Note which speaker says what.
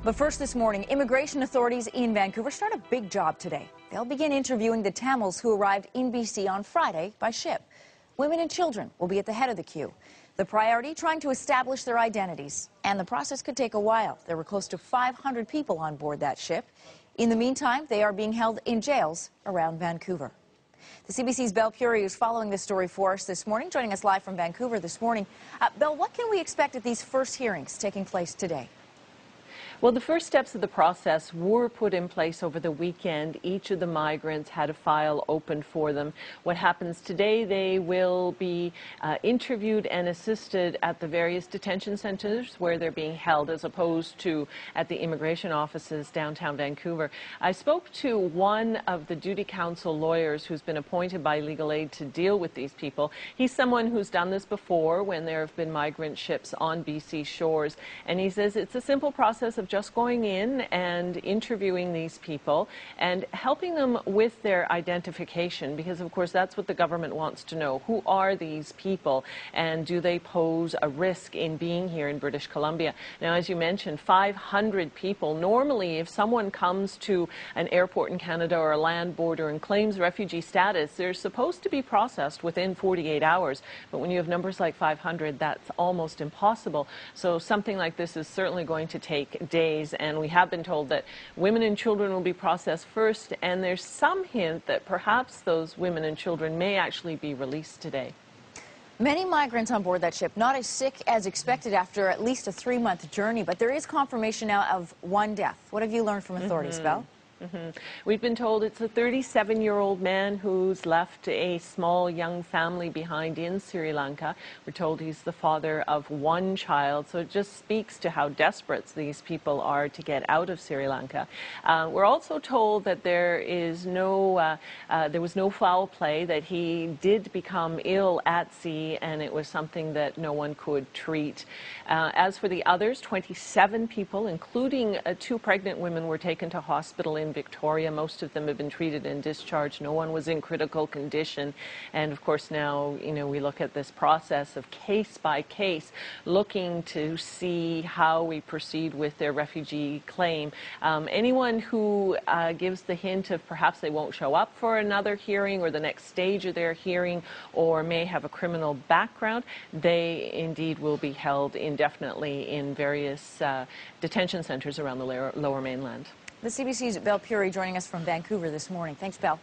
Speaker 1: But first this morning, immigration authorities in Vancouver start a big job today. They'll begin interviewing the Tamils who arrived in BC on Friday by ship. Women and children will be at the head of the queue. The priority, trying to establish their identities. And the process could take a while. There were close to 500 people on board that ship. In the meantime, they are being held in jails around Vancouver. The CBC's Belle Puri is following this story for us this morning, joining us live from Vancouver this morning. Belle, what can we expect at these first hearings taking place today?
Speaker 2: Well, the first steps of the process were put in place over the weekend. Each of the migrants had a file opened for them. What happens today, they will be interviewed and assisted at the various detention centers where they're being held, as opposed to at the immigration offices downtown Vancouver. I spoke to one of the duty council lawyers who's been appointed by Legal Aid to deal with these people. He's someone who's done this before when there have been migrant ships on BC shores, and he says it's a simple process of just going in and interviewing these people and helping them with their identification, because of course that's what the government wants to know. Who are these people, and do they pose a risk in being here in British Columbia? Now, as you mentioned, 500 people. Normally, if someone comes to an airport in Canada or a land border and claims refugee status, they're supposed to be processed within 48 hours. But when you have numbers like 500, that's almost impossible. So something like this is certainly going to take days, and we have been told that women and children will be processed first, and there's some hint that perhaps those women and children may actually be released today.
Speaker 1: Many migrants on board that ship not as sick as expected after at least a 3-month journey, but there is confirmation now of one death. What have you learned from authorities, Belle?
Speaker 2: We've been told it's a 37-year-old man who's left a small young family behind in Sri Lanka. We're told he's the father of one child, so it just speaks to how desperate these people are to get out of Sri Lanka. We're also told that there was no foul play, that he did become ill at sea, and it was something that no one could treat. As for the others, 27 people, including 2 pregnant women, were taken to hospital in Victoria. Most of them have been treated and discharged. No one was in critical condition. And of course now, we look at this process of case by case, looking to see how we proceed with their refugee claim. Anyone who gives the hint of perhaps they won't show up for another hearing or the next stage of their hearing, or may have a criminal background, they indeed will be held indefinitely in various detention centers around the lower mainland.
Speaker 1: The CBC's Belle Puri joining us from Vancouver this morning. Thanks, Belle.